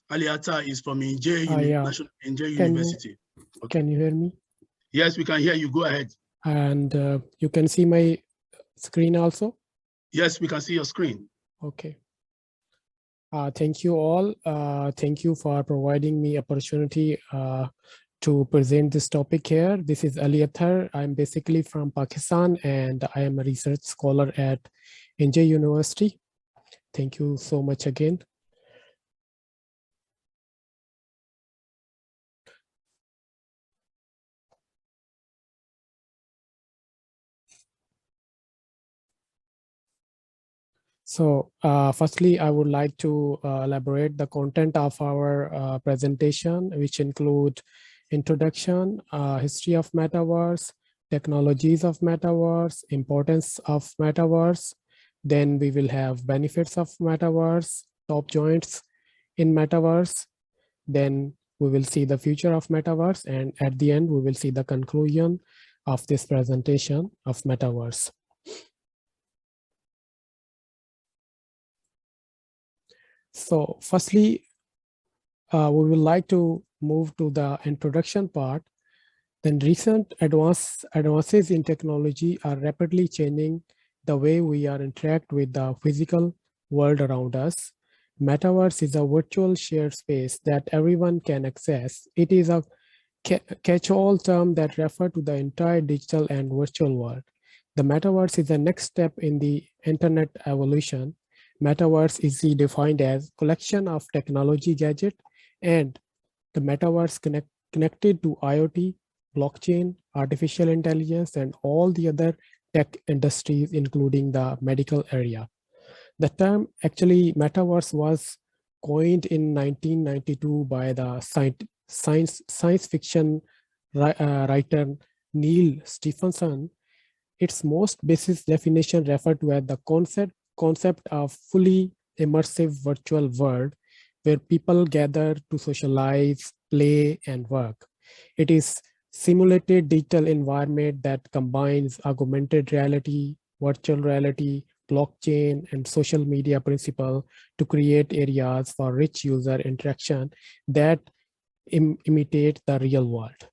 Ali Athar is from Yeah. Inje University. Okay. Can you hear me? Yes, we can hear you. Go ahead. And you can see my screen also? Yes, we can see your screen. Okay. Thank you all. Thank you for providing me opportunity to present this topic here. This is Ali Athar. I'm basically from Pakistan and I am a research scholar at Inje University. Thank you so much again. So firstly, I would like to elaborate the content of our presentation, which include introduction, history of Metaverse, technologies of Metaverse, importance of Metaverse. Then we will have benefits of Metaverse, top joints in Metaverse. Then we will see the future of Metaverse. And at the end, we will see the conclusion of this presentation of Metaverse. So firstly, we would like to move to the introduction part. Then recent advances in technology are rapidly changing the way we are interact with the physical world around us. Metaverse is a virtual shared space that everyone can access. It is a catch-all term that refers to the entire digital and virtual world. The metaverse is the next step in the internet evolution. Metaverse is defined as collection of technology gadgets and the metaverse connected to IoT, blockchain, artificial intelligence, and all the other tech industries, including the medical area. The term actually metaverse was coined in 1992 by the science fiction writer Neil Stephenson. Its most basic definition referred to as the concept of fully immersive virtual world where people gather to socialize, play, and work. It is simulated digital environment that combines augmented reality, virtual reality, blockchain, and social media principle to create areas for rich user interaction that imitate the real world.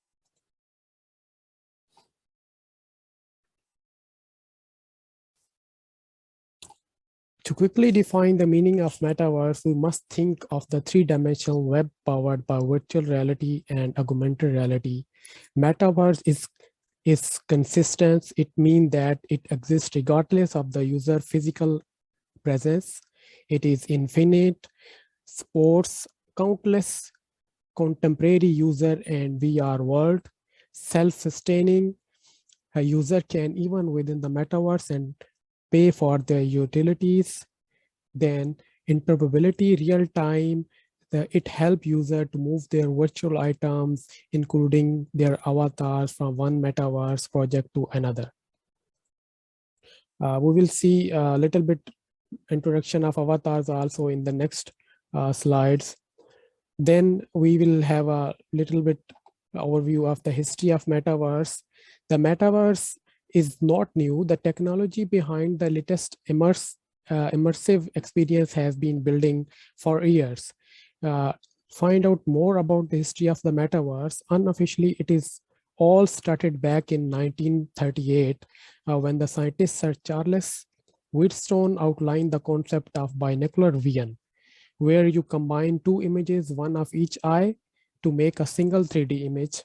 To quickly define the meaning of metaverse, we must think of the three-dimensional web powered by virtual reality and augmented reality. Metaverse is consistent. It means that it exists regardless of the user physical presence. It is infinite, supports countless contemporary user and VR world, self-sustaining. A user can even within the metaverse and pay for their utilities. Then interoperability real time, it helps user to move their virtual items, including their avatars from one metaverse project to another. We will see a little bit introduction of avatars also in the next slides. Then we will have a little bit overview of the history of metaverse. The metaverse is not new. The technology behind the latest immersive experience has been building for years. Find out more about the history of the metaverse. Unofficially, it is all started back in 1938 when the scientist Sir Charles Wheatstone outlined the concept of binocular vision, where you combine two images, one of each eye, to make a single 3D image.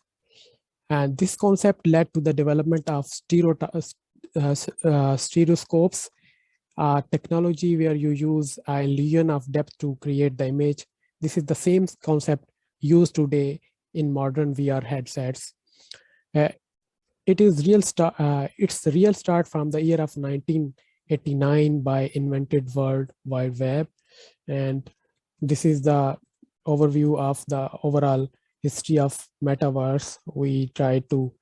And this concept led to the development of stereoscopes, technology where you use an illusion of depth to create the image. This is the same concept used today in modern VR headsets. It's the real start from the year of 1989 by invented World Wide Web. And this is the overview of the overall history of metaverse. We try to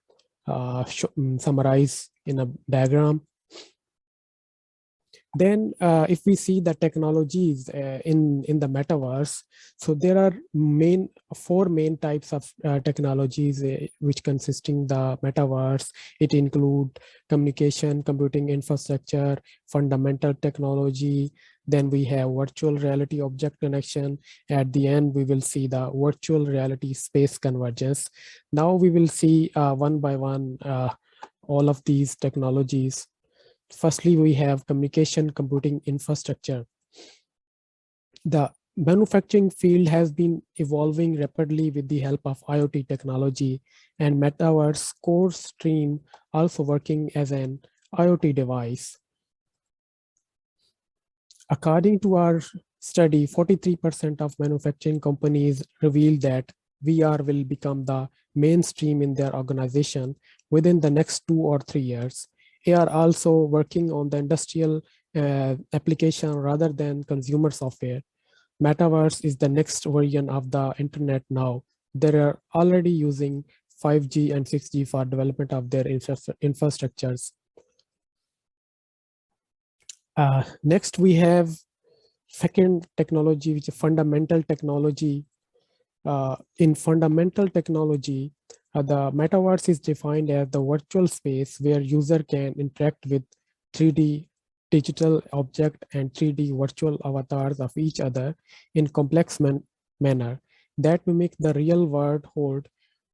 summarize in a diagram. Then if we see the technologies in the metaverse, so there are four main types of technologies which consisting the metaverse. It include communication, computing infrastructure, fundamental technology. Then we have virtual reality object connection. At the end, we will see the virtual reality space convergence. Now we will see one by one all of these technologies. Firstly, we have communication computing infrastructure. The manufacturing field has been evolving rapidly with the help of IoT technology, and Metaverse core stream also working as an IoT device. According to our study, 43% of manufacturing companies revealed that VR will become the mainstream in their organization within the next 2 or 3 years. They are also working on the industrial application rather than consumer software. Metaverse is the next version of the internet now. They are already using 5G and 6G for development of their infrastructures. Next, we have second technology, which is fundamental technology. In fundamental technology, the metaverse is defined as the virtual space where user can interact with 3D digital object and 3D virtual avatars of each other in complex manner that mimic the real world. Hold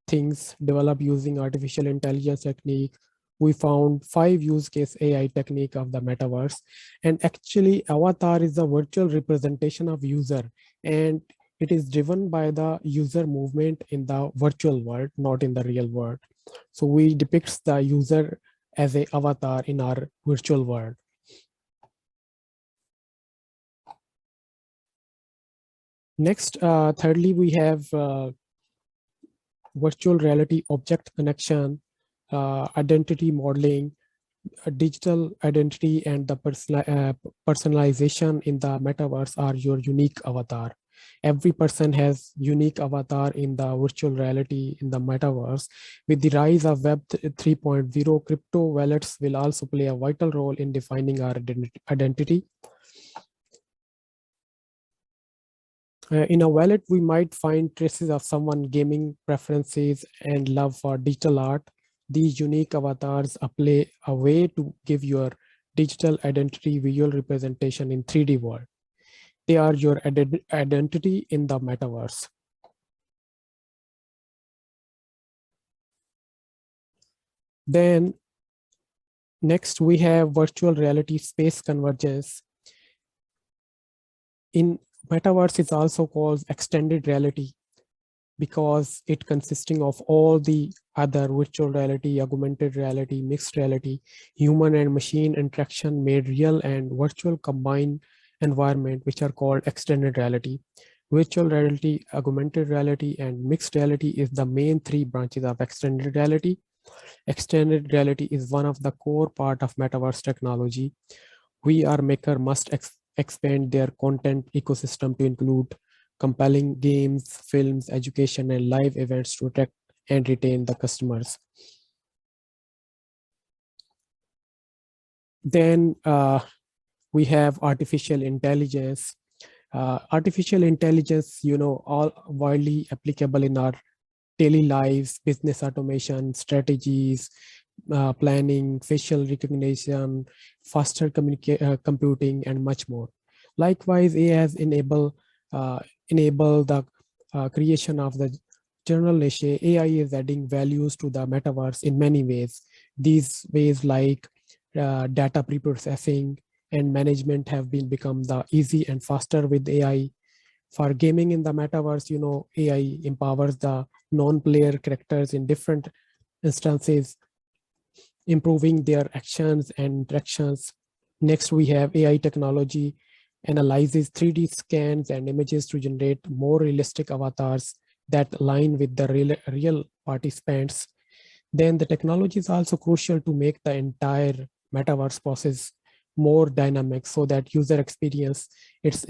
things developed using artificial intelligence technique. We found 5 use case AI technique of the metaverse, and actually avatar is a virtual representation of user, and it is driven by the user movement in the virtual world, not in the real world. So we depict the user as an avatar in our virtual world. Next, thirdly, we have virtual reality object connection, identity modeling, digital identity, and the personalization in the metaverse are your unique avatar. Every person has unique avatar in the virtual reality in the metaverse. With the rise of Web 3.0, crypto wallets will also play a vital role in defining our identity. In a wallet, we might find traces of someone's gaming preferences and love for digital art. These unique avatars play a way to give your digital identity visual representation in 3D world. They are your identity in the metaverse. Then next we have virtual reality space convergence. In metaverse is also called extended reality because it consisting of all the other virtual reality, augmented reality, mixed reality, human and machine interaction made real and virtual combined environment, which are called extended reality. Virtual reality, augmented reality, and mixed reality is the main 3 branches of extended reality. Extended reality is one of the core part of metaverse technology. VR maker must expand their content ecosystem to include compelling games, films, education, and live events to attract and retain the customers. Then we have artificial intelligence. Artificial intelligence, all widely applicable in our daily lives, business automation, strategies, planning, facial recognition, faster computing, and much more. Likewise, AI has enabled the creation of the general niche. AI is adding values to the metaverse in many ways. These ways like data preprocessing and management have become the easy and faster with AI. For gaming in the metaverse, AI empowers the non-player characters in different instances, improving their actions and interactions. Next, we have AI technology analyzes 3D scans and images to generate more realistic avatars that align with the real participants. Then the technology is also crucial to make the entire metaverse process more dynamic so that user experience it's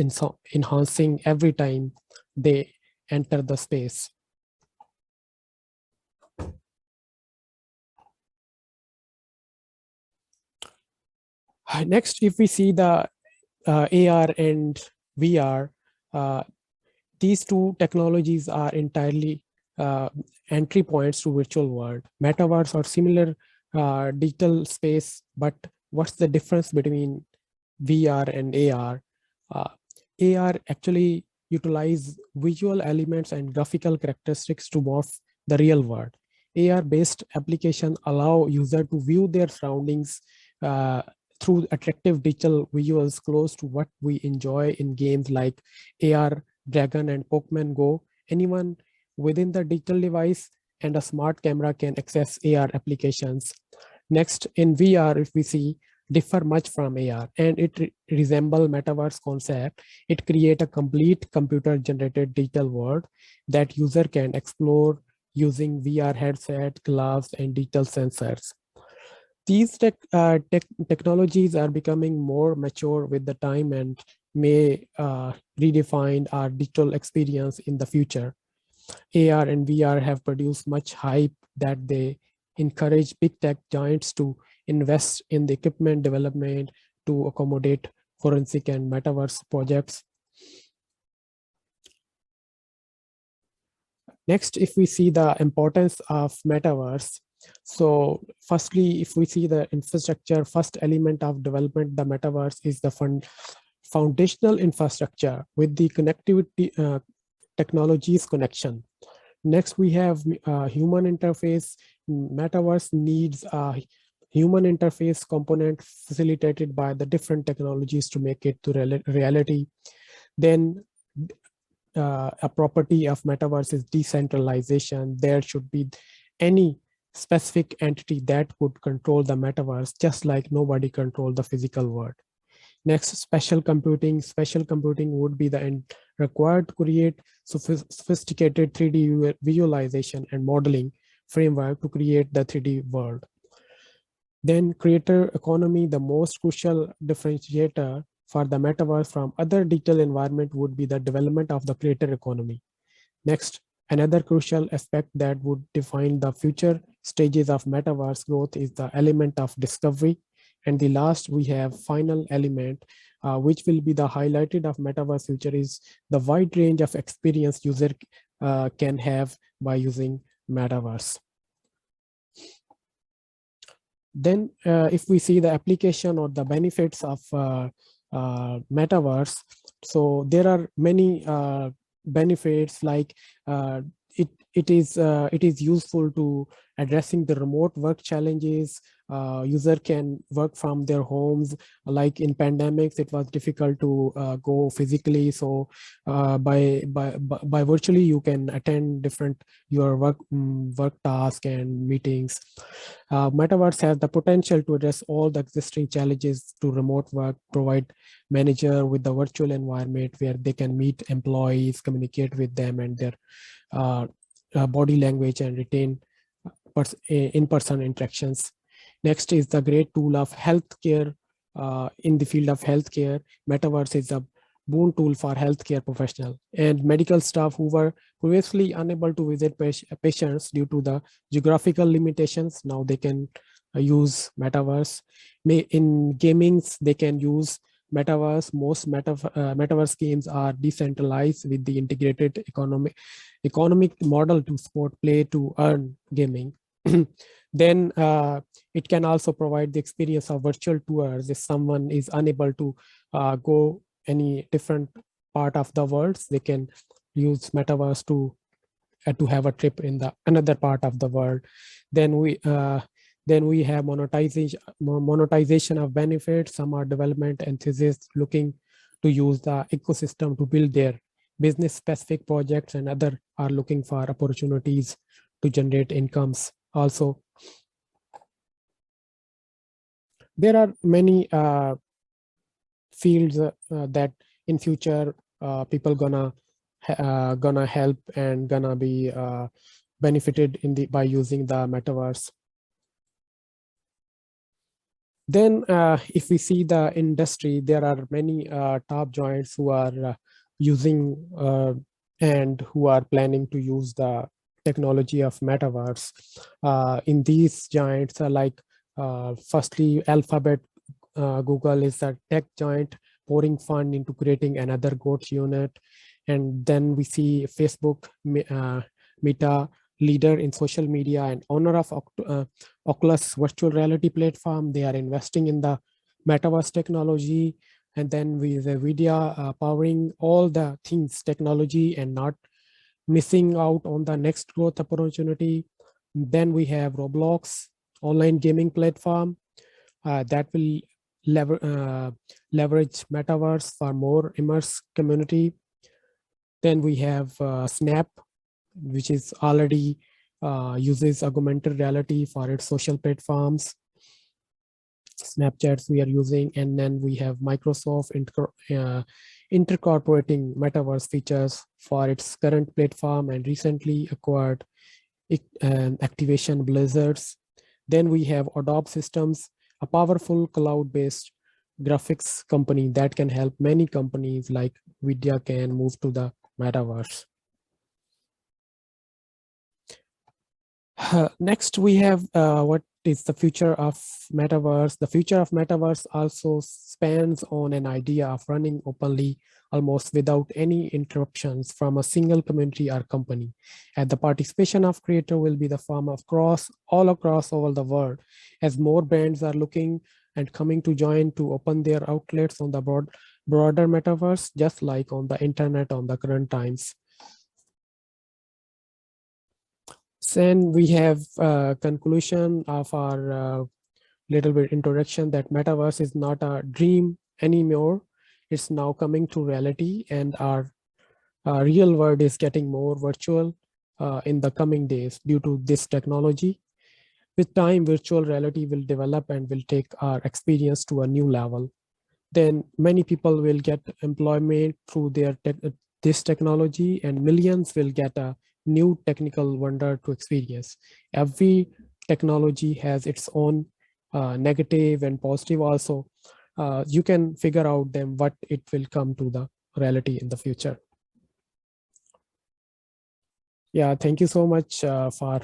enhancing every time they enter the space. Next, if we see the AR and VR, these two technologies are entirely entry points to virtual world. Metaverse or similar digital space, but what's the difference between VR and AR? AR actually utilize visual elements and graphical characteristics to morph the real world. AR-based application allow user to view their surroundings through attractive digital visuals close to what we enjoy in games like AR Dragon and Pokemon Go. Anyone within the digital device and a smart camera can access AR applications. Next, in VR, if we see, differ much from AR and it resemble metaverse concept. It create a complete computer generated digital world that user can explore using VR headset, gloves, and digital sensors. These technologies are becoming more mature with the time and may redefine our digital experience in the future. AR and VR have produced much hype that they encourage big tech giants to invest in the equipment development to accommodate forensic and metaverse projects. Next, if we see the importance of metaverse, so firstly, if we see the infrastructure, first element of development, the metaverse is the foundational infrastructure with the connectivity technologies connection. Next, we have human interface. Metaverse needs a human interface component facilitated by the different technologies to make it to reality. Then a property of metaverse is decentralization. There should be any specific entity that could control the metaverse, just like nobody controls the physical world. Next, special computing. Special computing would be the required to create sophisticated 3D visualization and modeling framework to create the 3D world. Then creator economy, the most crucial differentiator for the metaverse from other digital environment would be the development of the creator economy. Next, another crucial aspect that would define the future stages of metaverse growth is the element of discovery. And the last, we have final element, which will be the highlighted of metaverse future is the wide range of experience user can have by using metaverse. Then if we see the application or the benefits of metaverse, so there are many benefits like it is useful to addressing the remote work challenges. User can work from their homes. Like in pandemics, it was difficult to go physically. So by virtually, you can attend different your work task and meetings. Metaverse has the potential to address all the existing challenges to remote work, provide manager with the virtual environment where they can meet employees, communicate with them and their body language and retain in-person interactions. Next is the great tool of healthcare. In the field of healthcare, metaverse is a boon tool for healthcare professionals and medical staff who were previously unable to visit patients due to the geographical limitations. Now they can use metaverse. In gamings, they can use metaverse. Most metaverse games are decentralized with the integrated economic model to support play to earn gaming. Then it can also provide the experience of virtual tours if someone is unable to go any different part of the world. They can use metaverse to have a trip in the another part of the world. Then we have monetization of benefits. Some are development enthusiasts looking to use the ecosystem to build their business specific projects, and other are looking for opportunities to generate incomes. Also, there are many fields that in future people gonna help and gonna be benefited by using the metaverse. Then if we see the industry, there are many top giants who are using and who are planning to use the technology of metaverse. In these giants are like firstly Alphabet, Google is a tech giant pouring fund into creating another growth unit. And then we see Facebook, Meta, leader in social media and owner of Oculus virtual reality platform. They are investing in the Metaverse technology. And then with NVIDIA powering all the things technology and not missing out on the next growth opportunity. Then we have Roblox, online gaming platform that will leverage Metaverse for more immersive community. Then we have Snap, which is already uses augmented reality for its social platforms. Snapchats we are using, and then we have Microsoft incorporating Metaverse features for its current platform and recently acquired Activation Blizzards. Then we have Adobe Systems, a powerful cloud-based graphics company that can help many companies like NVIDIA can move to the Metaverse. Next, we have what is the future of Metaverse. The future of Metaverse also spans on an idea of running openly, almost without any interruptions from a single community or company. And the participation of creator will be the form of all across the world, as more brands are looking and coming to join to open their outlets on the broader Metaverse, just like on the internet on the current times. Then we have a conclusion of our little bit introduction that Metaverse is not a dream anymore. It's now coming to reality, and our real world is getting more virtual in the coming days due to this technology. With time, virtual reality will develop and will take our experience to a new level. Then many people will get employment through this technology, and millions will get a new technical wonder to experience. Every technology has its own negative and positive also. You can figure out them what it will come to the reality in the future. Yeah, thank you so much for